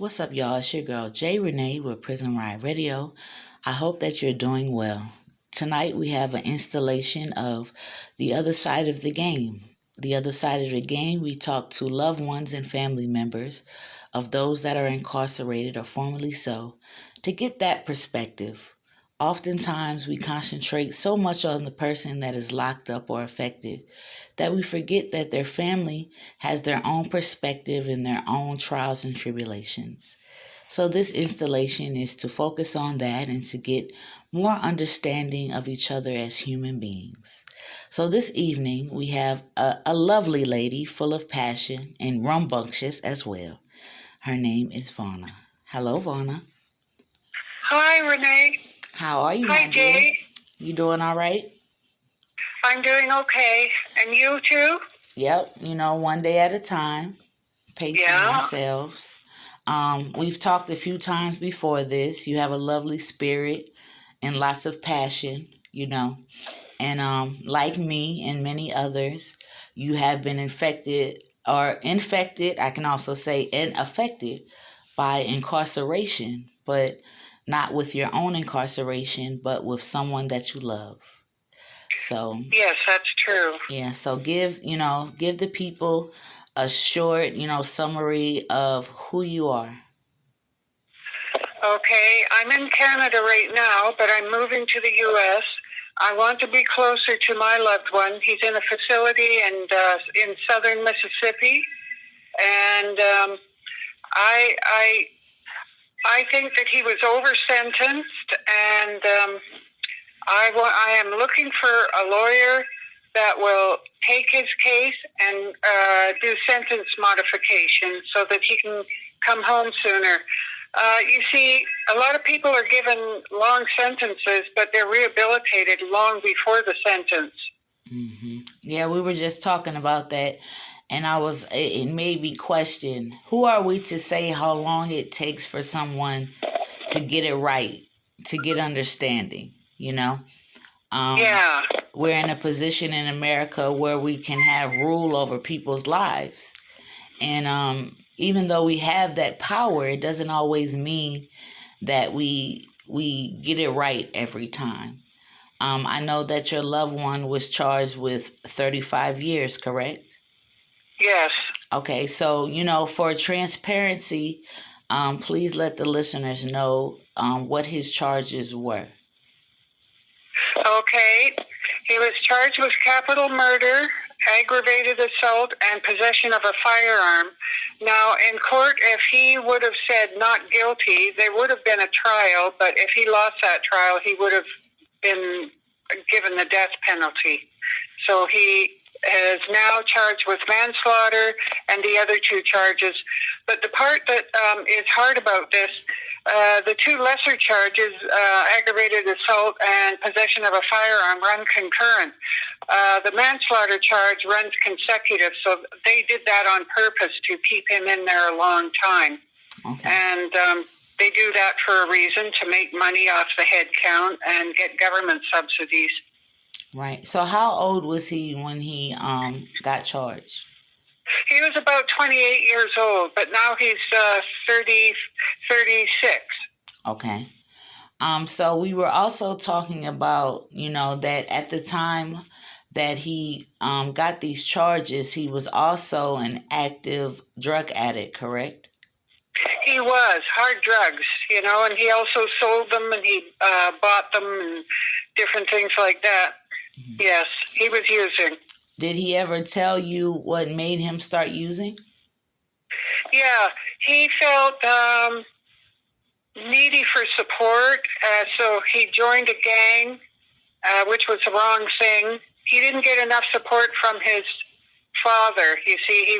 What's up, y'all? It's your girl, J. Renee with Prison Riot Radio. I hope that you're doing well. Tonight, we have an installation of The Other Side of the Game. The Other Side of the Game, we talk to loved ones and family members of those that are incarcerated or formerly so to get that perspective. Oftentimes, we concentrate so much on the person that is locked up or affected that we forget that their family has their own perspective and their own trials and tribulations. So, this installation is to focus on that and to get more understanding of each other as human beings. So, this evening, we have a lovely lady full of passion and rambunctious as well. Her name is Vanne. Hello, Vanne. Hi, Renee. How are you, Hi, my dear? Jay. You doing all right? I'm doing okay. And you too? Yep, one day at a time, pacing Yeah. ourselves. We've talked a few times before this. You have a lovely spirit and lots of passion, And like me and many others, you have been infected, I can also say, and affected by incarceration, but not with your own incarceration, but with someone that you love. So Yes, that's true. yeah, so give the people a short, summary of who you are. Okay, I'm in Canada right now, but I'm moving to the U.S. I want to be closer to my loved one. He's in a facility in southern Mississippi, and I think that he was over sentenced, and I am looking for a lawyer that will take his case and do sentence modification so that he can come home sooner. You see, a lot of people are given long sentences, but they're rehabilitated long before the sentence. Mm-hmm. Yeah, we were just talking about that, and it made me question, who are we to say how long it takes for someone to get it right, to get understanding, Yeah. We're in a position in America where we can have rule over people's lives. And even though we have that power, it doesn't always mean that we get it right every time. I know that your loved one was charged with 35 years, correct? Yes. Okay, so, for transparency, please let the listeners know what his charges were. Okay. He was charged with capital murder, aggravated assault, and possession of a firearm. Now, in court, if he would have said not guilty, there would have been a trial, but if he lost that trial, he would have been given the death penalty. So he is now charged with manslaughter and the other two charges. But the part that is hard about this, the two lesser charges, aggravated assault and possession of a firearm, run concurrent. The manslaughter charge runs consecutive, so they did that on purpose to keep him in there a long time. Okay. And they do that for a reason, to make money off the head count and get government subsidies. Right. So how old was he when he got charged? He was about 28 years old, but now he's 36. Okay. So we were also talking about, that at the time that he got these charges, he was also an active drug addict, correct? He was, hard drugs, and he also sold them, and he bought them and different things like that. Mm-hmm. Yes, he was using. Did he ever tell you what made him start using? Yeah, he felt needy for support, so he joined a gang, which was the wrong thing. He didn't get enough support from his father. You see, he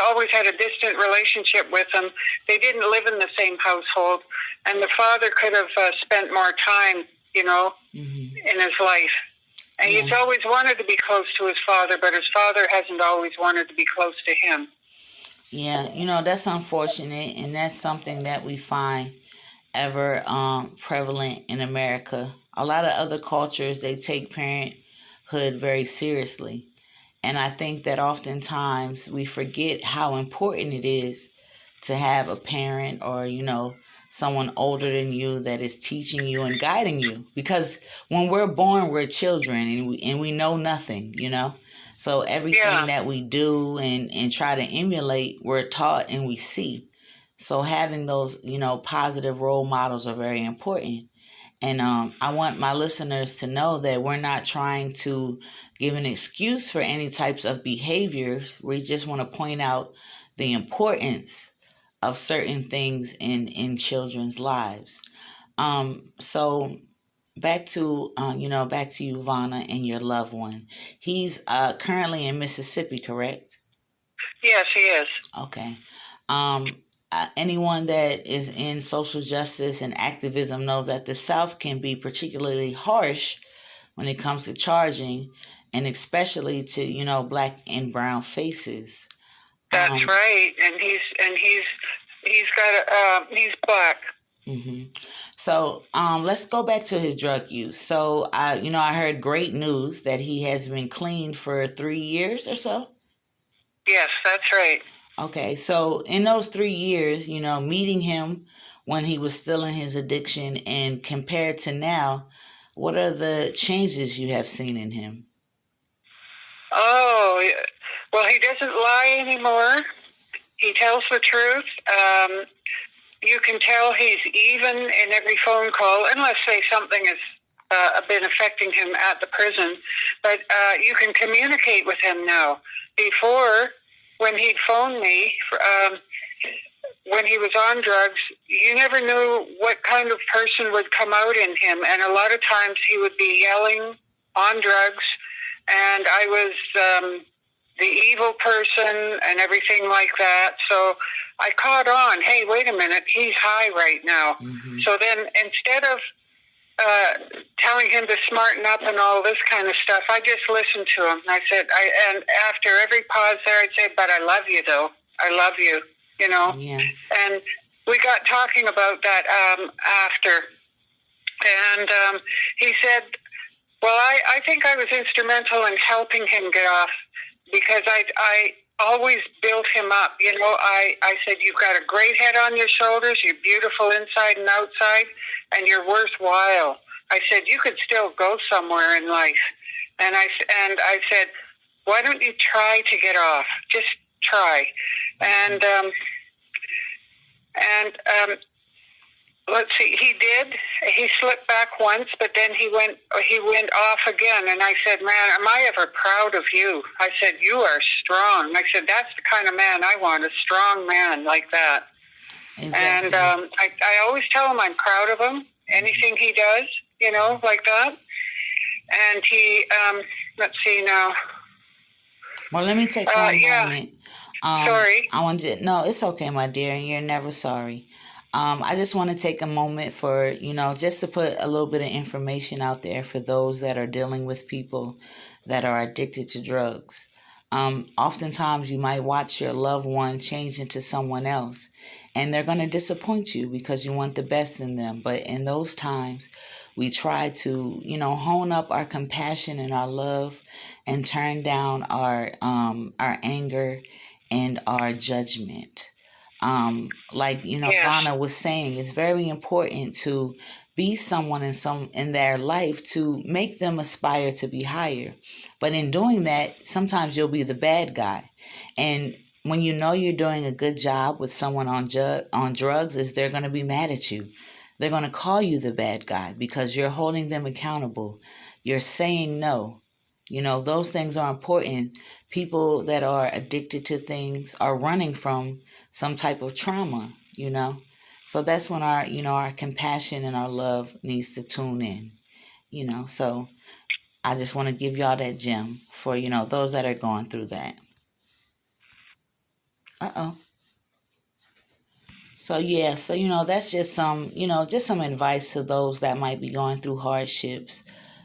always had a distant relationship with him. They didn't live in the same household, and the father could have spent more time, mm-hmm. in his life. And he's always wanted to be close to his father, but his father hasn't always wanted to be close to him. Yeah, that's unfortunate, and that's something that we find ever prevalent in America. A lot of other cultures, they take parenthood very seriously. And I think that oftentimes we forget how important it is to have a parent or, someone older than you that is teaching you and guiding you. Because when we're born, we're children and we know nothing. So everything Yeah. that we do and try to emulate, we're taught and we see. So having those, positive role models are very important. And I want my listeners to know that we're not trying to give an excuse for any types of behaviors. We just want to point out the importance of certain things in children's lives. So back to you, Vanna, and your loved one. He's currently in Mississippi, correct? Yes, he is. Okay. Um, Anyone that is in social justice and activism knows that the South can be particularly harsh when it comes to charging, and especially to black and brown faces. That's right. And he's black. hmm So let's go back to his drug use. So I heard great news that he has been clean for 3 years or so. Yes, that's right. Okay, so in those 3 years, meeting him when he was still in his addiction and compared to now, what are the changes you have seen in him? Oh, well, he doesn't lie anymore. He tells the truth. You can tell he's even in every phone call, unless say something has been affecting him at the prison. But you can communicate with him now. Before, when he'd phone me, when he was on drugs, you never knew what kind of person would come out in him. And a lot of times he would be yelling on drugs, and I was the evil person and everything like that. So I caught on, hey, wait a minute, he's high right now. Mm-hmm. So then instead of telling him to smarten up and all this kind of stuff, I just listened to him. I said, and after every pause there, I'd say, but I love you, though. I love you, Yeah. And we got talking about that after. And he said, well, I think I was instrumental in helping him get off, because I always built him up. I said, you've got a great head on your shoulders, you're beautiful inside and outside, and you're worthwhile. I said, you could still go somewhere in life. And I said, why don't you try to get off? Just try. And let's see, he did. He slipped back once, but then he went off again. And I said, man, am I ever proud of you? I said, you are strong. I said, that's the kind of man I want, a strong man like that. Exactly. And I always tell him I'm proud of him, anything he does, like that. And he, let's see now. Well, let me take one moment. Sorry. No, it's okay, my dear, and you're never sorry. I just want to take a moment for, just to put a little bit of information out there for those that are dealing with people that are addicted to drugs. Oftentimes you might watch your loved one change into someone else, and they're going to disappoint you because you want the best in them. But in those times, we try to, hone up our compassion and our love and turn down our anger and our judgment. Vanna was saying, it's very important to be someone in their life to make them aspire to be higher. But in doing that, sometimes you'll be the bad guy. And when you're doing a good job with someone on drugs, is they're going to be mad at you. They're going to call you the bad guy because you're holding them accountable. You're saying no. Those things are important. People that are addicted to things are running from some type of trauma, So that's when our compassion and our love needs to tune in, So I just want to give y'all that gem for, those that are going through that. Uh-oh. So that's just some advice to those that might be going through hardships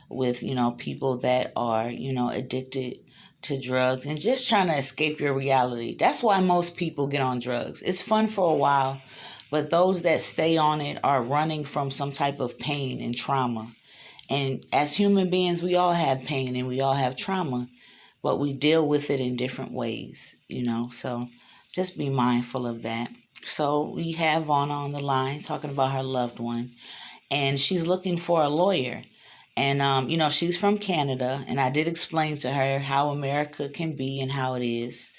with, people that are, addicted to drugs and just trying to escape your reality. That's why most people get on drugs. It's fun for a while, but those that stay on it are running from some type of pain and trauma. And as human beings, we all have pain and we all have trauma, but we deal with it in different ways, So just be mindful of that. So we have Vanna on the line talking about her loved one, and she's looking for a lawyer. And, she's from Canada, and I did explain to her how America can be and how it is.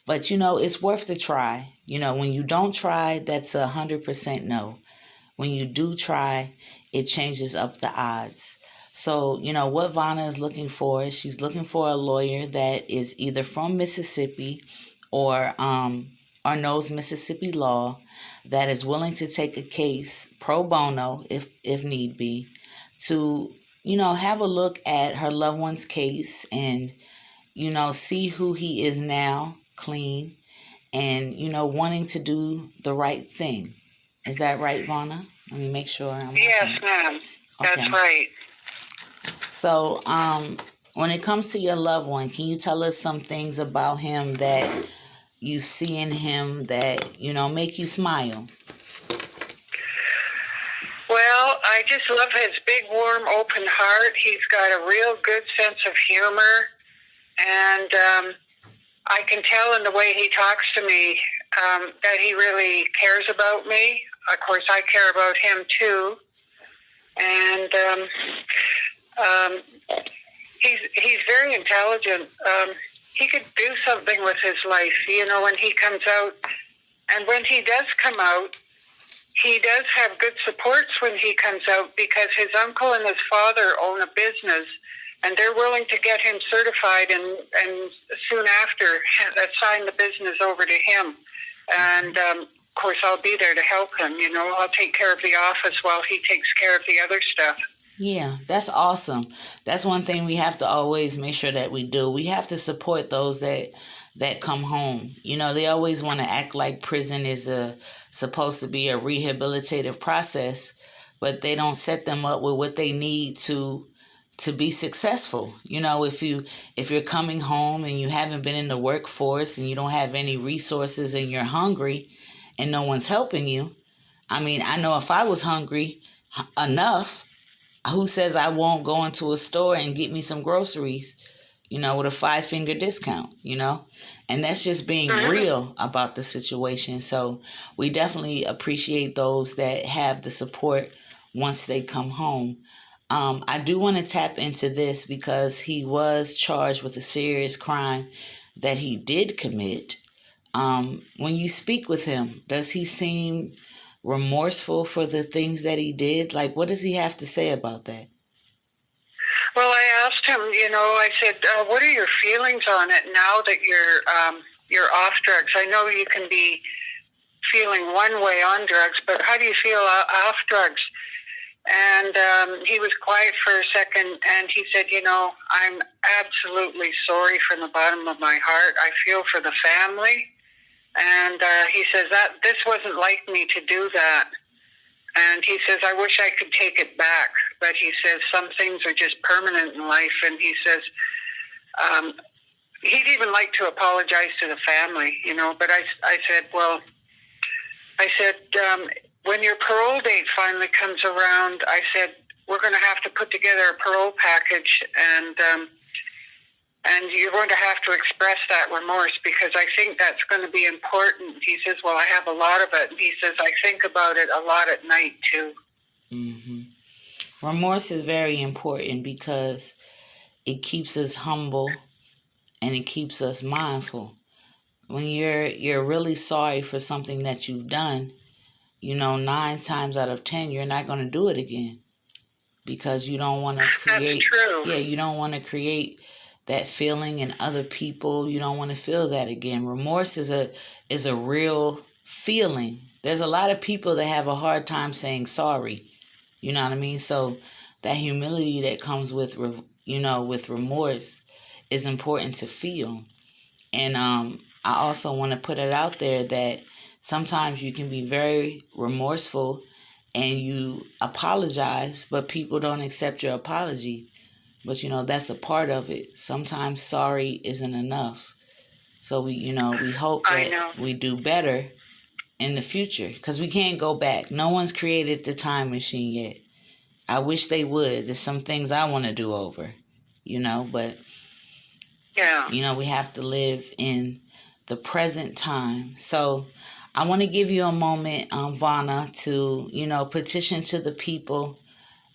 But, it's worth the try. When you don't try, that's 100% no. When you do try, it changes up the odds. So, what Vanna is looking for is she's looking for a lawyer that is either from Mississippi or or knows Mississippi law, that is willing to take a case pro bono if need be, to have a look at her loved one's case and see who he is now, clean, and wanting to do the right thing. Is that right, Vanna? Let me make sure I'm Yes, ma'am. That's okay. right. So, when it comes to your loved one, can you tell us some things about him that you see in him that, make you smile? Well, I just love his big, warm, open heart. He's got a real good sense of humor, and I can tell in the way he talks to me that he really cares about me. Of course, I care about him too, and he's very intelligent. He could do something with his life, when he comes out. And when he does come out, he does have good supports when he comes out, because his uncle and his father own a business, and they're willing to get him certified and soon after assign the business over to him. And, of course, I'll be there to help him. I'll take care of the office while he takes care of the other stuff. Yeah, that's awesome. That's one thing we have to always make sure that we do. We have to support those that come home. They always want to act like prison is supposed to be a rehabilitative process, but they don't set them up with what they need to be successful. If you're coming home and you haven't been in the workforce and you don't have any resources and you're hungry and no one's helping you. I mean, I know if I was hungry enough, who says I won't go into a store and get me some groceries, with a 5-finger discount, and that's just being real about the situation. So we definitely appreciate those that have the support once they come home. I do want to tap into this because he was charged with a serious crime that he did commit. When you speak with him, does he seem remorseful for the things that he did? Like, what does he have to say about that? Well, I asked him, I said, what are your feelings on it now that you're off drugs? I know you can be feeling one way on drugs, but how do you feel off drugs? And he was quiet for a second, and he said, I'm absolutely sorry from the bottom of my heart. I feel for the family. And he says that this wasn't like me to do that. And he says, I wish I could take it back. But he says some things are just permanent in life. And he says he'd even like to apologize to the family, But I said, when your parole date finally comes around, I said, we're going to have to put together a parole package, and you're going to have to express that remorse, because I think that's going to be important. He says, well, I have a lot of it. He says, I think about it a lot at night, too. Mm-hmm. Remorse is very important because it keeps us humble and it keeps us mindful. When you're really sorry for something that you've done, 9 times out of 10, you're not going to do it again, because you don't want to create. That's true. Yeah, you don't want to create that feeling in other people. You don't want to feel that again. Remorse is a real feeling. There's a lot of people that have a hard time saying sorry. You know what I mean? So that humility that comes with remorse is important to feel. And I also want to put it out there that sometimes you can be very remorseful and you apologize, but people don't accept your apology. But, that's a part of it. Sometimes sorry isn't enough. So we hope that we do better in the future, because we can't go back. No one's created the time machine yet. I wish they would. There's some things I want to do over, but, yeah, we have to live in the present time. So I want to give you a moment, Vanna, to, petition to the people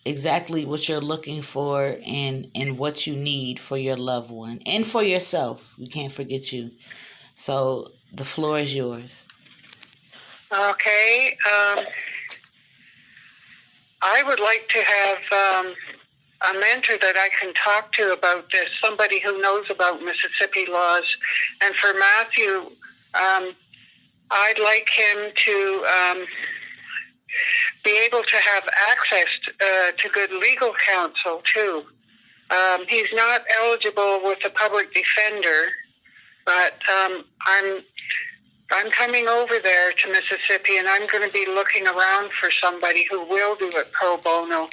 exactly what you're looking for and what you need for your loved one and for yourself. We can't forget you. So the floor is yours. Okay. I would like to have a mentor that I can talk to about this, somebody who knows about Mississippi laws. And for Matthew, I'd like him to be able to have access to good legal counsel, too. He's not eligible with a public defender, but I'm coming over there to Mississippi, and I'm going to be looking around for somebody who will do it pro bono.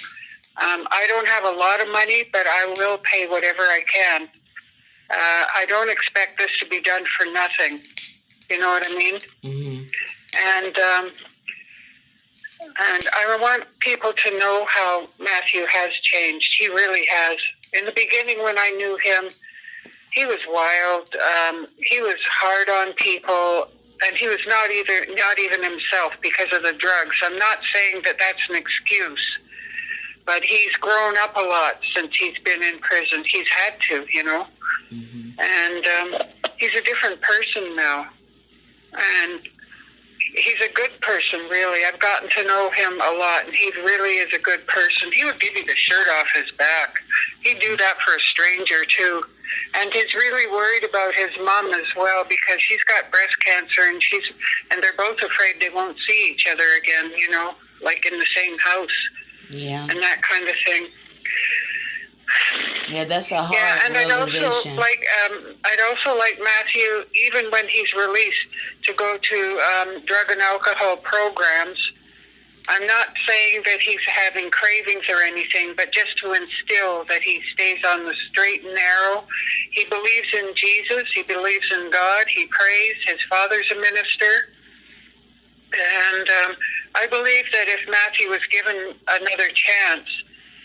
I don't have a lot of money, but I will pay whatever I can. I don't expect this to be done for nothing. You know what I mean? Mm-hmm. And I want people to know how Matthew has changed. He really has. In the beginning, when I knew him, he was wild. He was hard on people, and he was not even himself because of the drugs. I'm not saying that that's an excuse, but he's grown up a lot since he's been in prison. He's had to, Mm-hmm. And he's a different person now. And he's a good person, really. I've gotten to know him a lot, and he really is a good person. He would give you the shirt off his back. He'd do that for a stranger, too. And he's really worried about his mom as well, because she's got breast cancer, and they're both afraid they won't see each other again, like in the same house. Yeah. And that kind of thing. Yeah, that's a hard realization. I'd also like Matthew, even when he's released, to go to drug and alcohol programs. I'm not saying that he's having cravings or anything, but just to instill that he stays on the straight and narrow. He believes in Jesus. He believes in God. He prays. His father's a minister. And I believe that if Matthew was given another chance,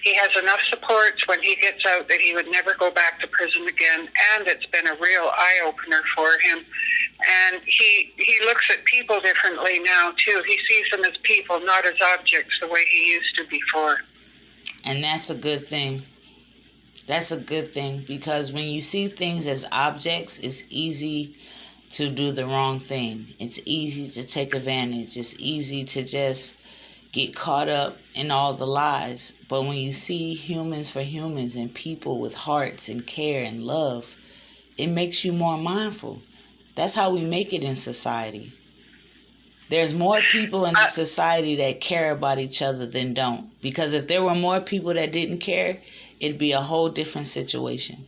he has enough supports when he gets out that he would never go back to prison again. And it's been a real eye-opener for him. And he looks at people differently now, too. He sees them as people, not as objects, the way he used to before. And that's a good thing. That's a good thing, because when you see things as objects, it's easy to do the wrong thing. It's easy to take advantage. It's easy to just get caught up in all the lies. But when you see humans for humans and people with hearts and care and love, it makes you more mindful. That's how we make it in society. There's more people in the society that care about each other than don't. Because if there were more people that didn't care, it'd be a whole different situation.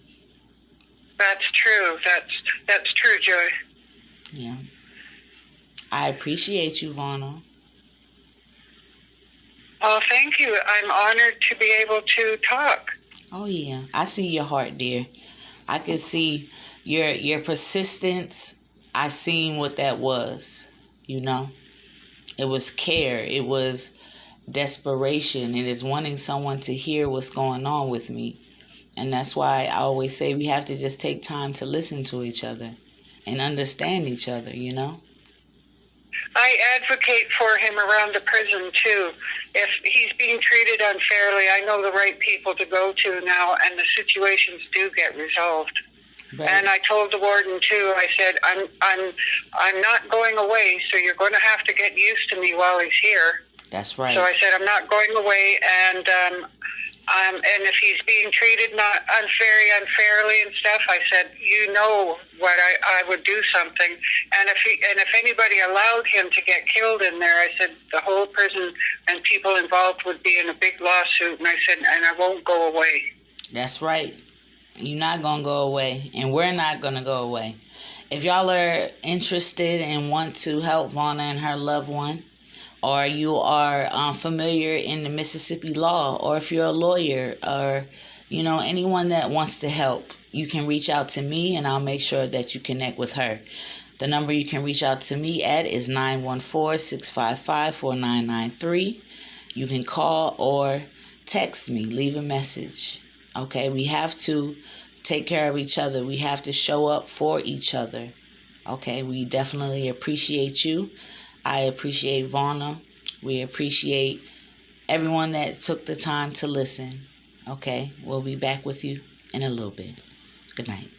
That's true. That's true, Joy. Yeah. I appreciate you, Vanna. Oh, thank you. I'm honored to be able to talk. Oh, yeah. I see your heart, dear. I can see your persistence. I seen what that was, It was care. It was desperation. It is wanting someone to hear what's going on with me. And that's why I always say we have to just take time to listen to each other and understand each other, I advocate for him around the prison, too. If he's being treated unfairly, I know the right people to go to now, and the situations do get resolved. Right. And I told the warden, too, I said, I'm not going away, so you're going to have to get used to me while he's here. That's right. So I said, I'm not going away, and if he's being treated not unfairly and stuff, I said, what I would do something. And if anybody allowed him to get killed in there, I said the whole prison and people involved would be in a big lawsuit. And I said, and I won't go away. That's right. You're not going to go away, and we're not going to go away. If y'all are interested and want to help Vanna and her loved one, or you are familiar in the Mississippi law, or if you're a lawyer, or, anyone that wants to help, you can reach out to me, and I'll make sure that you connect with her. The number you can reach out to me at is 914-655-4993. You can call or text me, leave a message. Okay, we have to take care of each other. We have to show up for each other. Okay, we definitely appreciate you. I appreciate Vanne. We appreciate everyone that took the time to listen. Okay, we'll be back with you in a little bit. Good night.